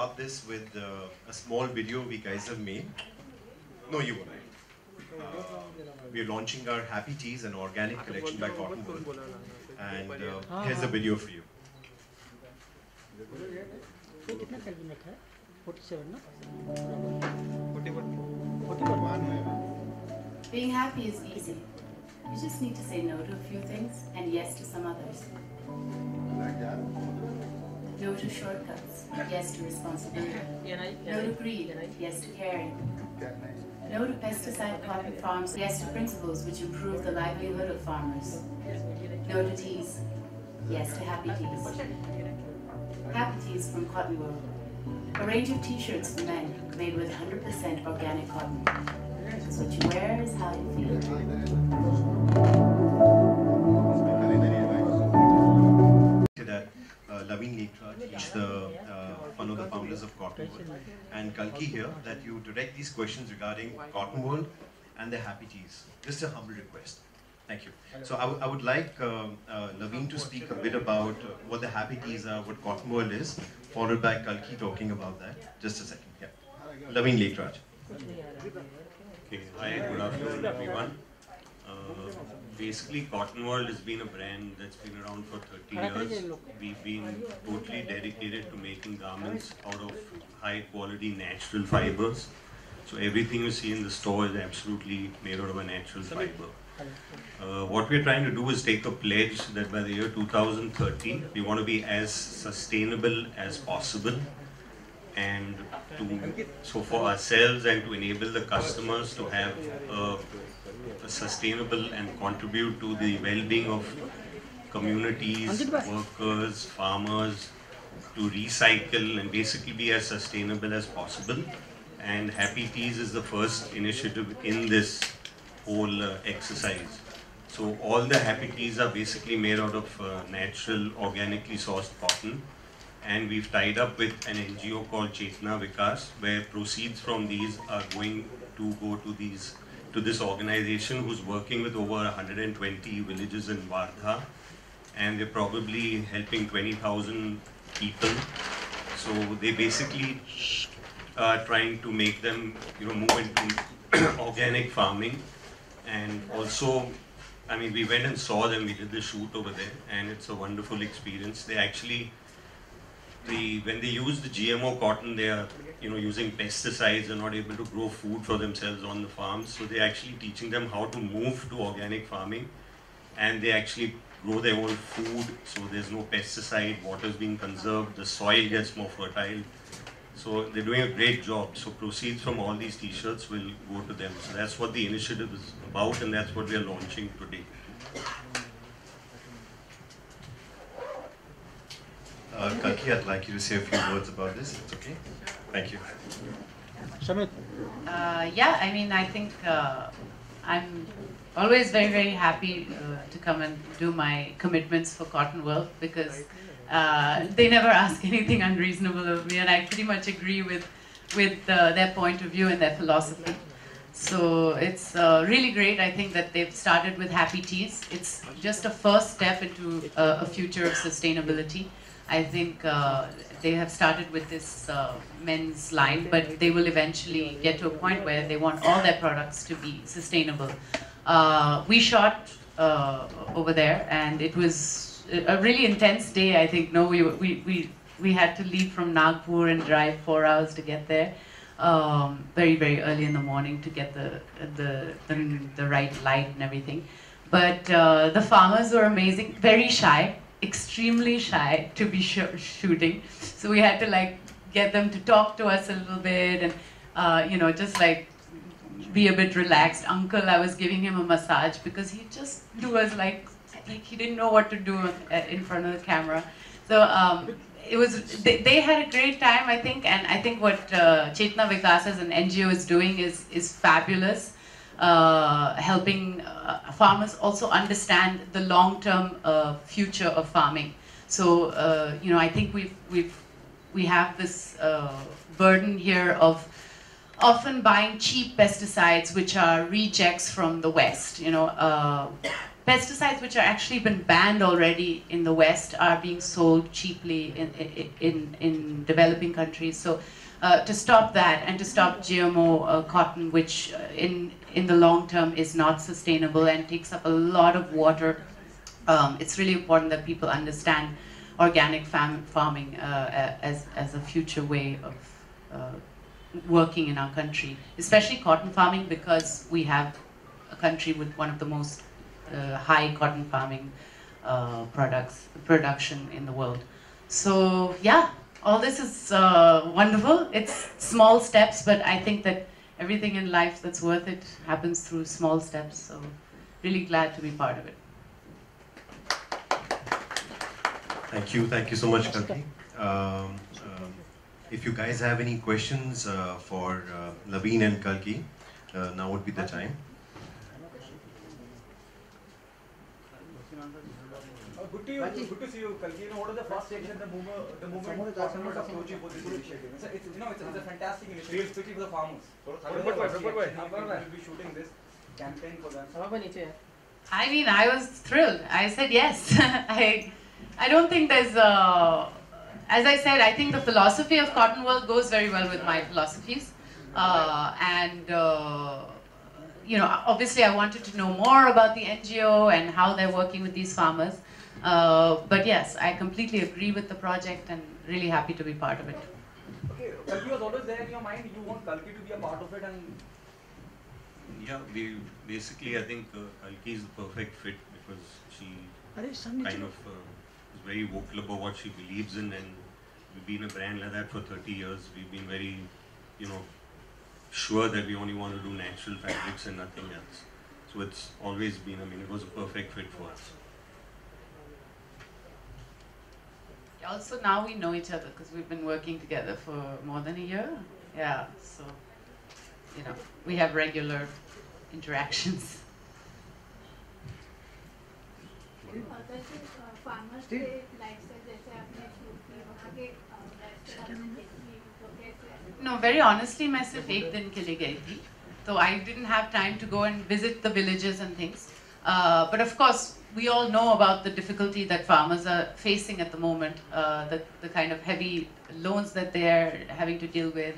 start this with a small video we guys have made. No, you won't. We are launching our Happy Teas, an organic collection by Cottonworld. And here's the video for you. Being happy is easy. You just need to say no to a few things and yes to some others. No to shortcuts, yes to responsibility. No to greed, yes to caring. No to pesticide cotton farms, yes to principles which improve the livelihood of farmers. No to teas, yes to happy teas. Happy Teas from Cottonworld. A range of t-shirts for men made with 100% organic cotton. Because what you wear is how you feel. He's one of the founders of Cottonworld, and Kalki here, that you direct these questions regarding Cottonworld and the Happy Teas. Just a humble request. Thank you. So I would like Laveen to speak a bit about what the Happy Teas are, what Cottonworld is, followed by Kalki talking about that. Just a second. Yeah. Laveen Lekraj. Okay. Hi, good afternoon everyone. Basically, Cottonworld has been a brand that's been around for 30 years. We've been totally dedicated to making garments out of high quality natural fibers. So everything you see in the store is absolutely made out of a natural fiber. What we're trying to do is take a pledge that by the year 2030, we want to be as sustainable as possible. And so for ourselves and to enable the customers to have a sustainable and contribute to the well-being of communities, workers, farmers, to recycle and basically be as sustainable as possible. And Happy Teas is the first initiative in this whole exercise. So all the Happy Teas are basically made out of natural, organically sourced cotton. And we've tied up with an NGO called Chetna Vikas, where proceeds from these are going to go to this organization who's working with over 120 villages in Wardha, and they're probably helping 20,000 people. So they basically are trying to make them, move into organic farming. And also, I mean, we went and saw them. We did the shoot over there, and it's a wonderful experience. They actually, when they use the GMO cotton, they are using pesticides and not able to grow food for themselves on the farms. So they're actually teaching them how to move to organic farming, and they actually grow their own food. So there's no pesticide, water is being conserved, the soil gets more fertile. So they're doing a great job. So proceeds from all these t-shirts will go to them. So that's what the initiative is about, and that's what we are launching today. Kalki, I'd like you to say a few words about this. It's okay? Thank you. Shamit. Yeah, I mean, I think I'm always very, very happy to come and do my commitments for Cottonworld, because they never ask anything unreasonable of me, and I pretty much agree with their point of view and their philosophy. So it's really great, I think, that they've started with Happy Teas. It's just a first step into a future of sustainability. I think they have started with this men's line, but they will eventually get to a point where they want all their products to be sustainable. We shot over there, and it was a really intense day. I think we had to leave from Nagpur and drive 4 hours to get there, very, very early in the morning to get the right light and everything. But the farmers were amazing, very shy. Extremely shy to be shooting, so we had to get them to talk to us a little bit, and just be a bit relaxed. Uncle, I was giving him a massage because he just was like he didn't know what to do in front of the camera. So it was they had a great time, I think, and I think what Chetna Vikas as an NGO is doing is fabulous. Helping farmers also understand the long-term future of farming. So I think we have this burden here of often buying cheap pesticides which are rejects from the West. pesticides which are actually been banned already in the West are being sold cheaply in developing countries. So to stop that and to stop GMO cotton, which in the long term is not sustainable and takes up a lot of water, it's really important that people understand organic farming as a future way of working in our country, especially cotton farming, because we have a country with one of the most high cotton farming production in the world. So yeah, all this is wonderful. It's small steps, but I think that everything in life that's worth it happens through small steps. So really glad to be part of it. Thank you so much, Kalki. If you guys have any questions for Laveen and Kalki, now would be the time. Good to see you, Kalki. You know, what is the first stage in the movement Cottonworld approach you for this initiative? It's a fantastic initiative, especially for the farmers. We'll be shooting this campaign for them. I mean, I was thrilled. I said yes. I don't think there's as I said, I think the philosophy of Cottonworld goes very well with my philosophies. You know, obviously I wanted to know more about the NGO and how they're working with these farmers. But yes, I completely agree with the project and really happy to be part of it. Okay, Kalki was always there in your mind. You want Kalki to be a part of it, and yeah, basically I think Kalki is the perfect fit because she kind of is very vocal about what she believes in, and we've been a brand like that for 30 years. We've been very, you know, sure that we only want to do natural fabrics and nothing else. So it's always been, I mean, it was a perfect fit for us. Also, now we know each other because we've been working together for more than a year. Yeah, so, you know, we have regular interactions. No, very honestly, मैं सिर्फ एक दिन के लिए गई थी. So I didn't have time to go and visit the villages and things. But of course, we all know about the difficulty that farmers are facing at the moment, the kind of heavy loans that they're having to deal with.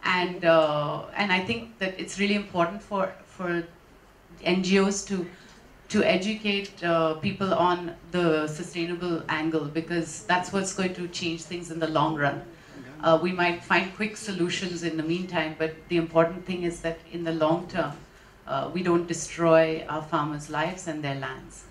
And I think that it's really important for NGOs to educate people on the sustainable angle, because that's what's going to change things in the long run. We might find quick solutions in the meantime, but the important thing is that in the long term, we don't destroy our farmers' lives and their lands.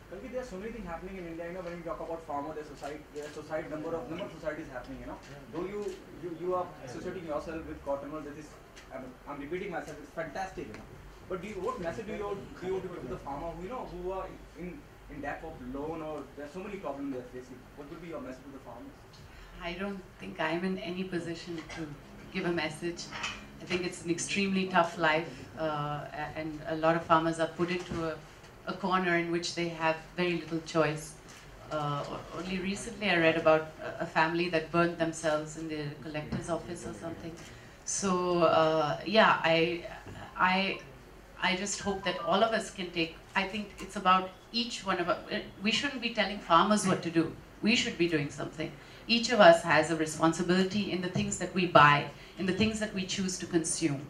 Kalki, there are so many things happening in India. You know, when you talk about farmer, there's number of societies happening. You know, though you are associating yourself with Cottonworld, that is, I'm repeating myself. It's fantastic. You know, but what message do you give to the farmer who are in debt of loan, or there's so many problems they're facing? What would be your message to the farmers? I don't think I'm in any position to give a message. I think it's an extremely tough life, and a lot of farmers are put into a corner in which they have very little choice. Only recently I read about a family that burned themselves in the collector's office or something. So yeah, I just hope that all of us can take, I think it's about each one of us. We shouldn't be telling farmers what to do. We should be doing something. Each of us has a responsibility in the things that we buy, in the things that we choose to consume.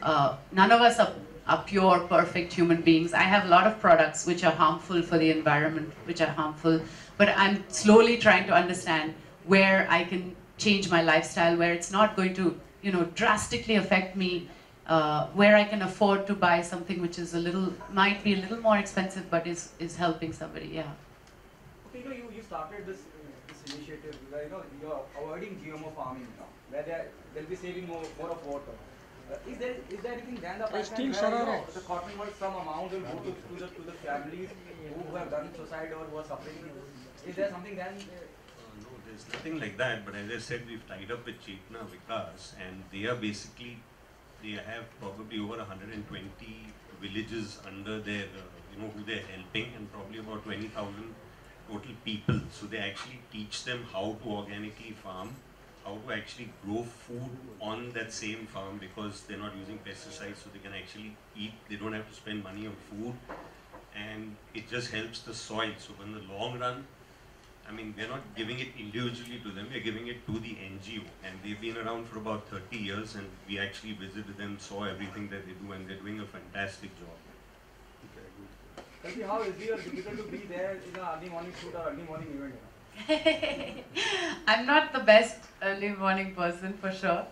None of us are pure, perfect human beings. I have a lot of products which are harmful for the environment, which are harmful, but I'm slowly trying to understand where I can change my lifestyle, where it's not going to, drastically affect me, where I can afford to buy something which is might be a little more expensive, but is helping somebody, yeah. Okay, you started this initiative where, you're avoiding GMO farming, where they'll be saving more of water. Is there anything than the pipeline where, the Cottonworld, some amount will go to the families who have done suicide or who are suffering? Is there something then? No, there's nothing like that, but as I said, we've tied up with Chetna Vikas, and they have probably over 120 villages under their, who they're helping, and probably about 20,000 total people. So they actually teach them how to organically farm, how to actually grow food on that same farm, because they're not using pesticides, so they can actually eat. They don't have to spend money on food, and it just helps the soil. So in the long run, I mean, we're not giving it individually to them, we're giving it to the NGO. And they've been around for about 30 years, and we actually visited them, saw everything that they do, and they're doing a fantastic job. Kalki, how easy or difficult to be there in an early morning shoot or early morning event? You know? I'm not the best early morning person for sure.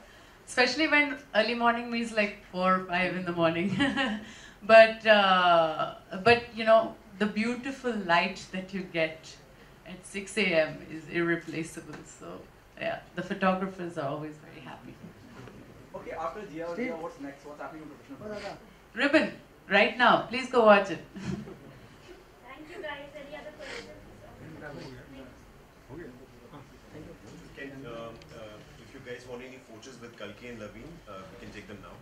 Especially when early morning means like 4 or 5 in the morning. but you know, the beautiful light that you get at 6 a.m. is irreplaceable. So yeah, the photographers are always very happy. Okay, after Gia, what's next? What's happening in professional? Ribbon, right now. Please go watch it. Thank you guys. Any other questions? If you guys want any photos with Kalki and Laveen, we can take them now.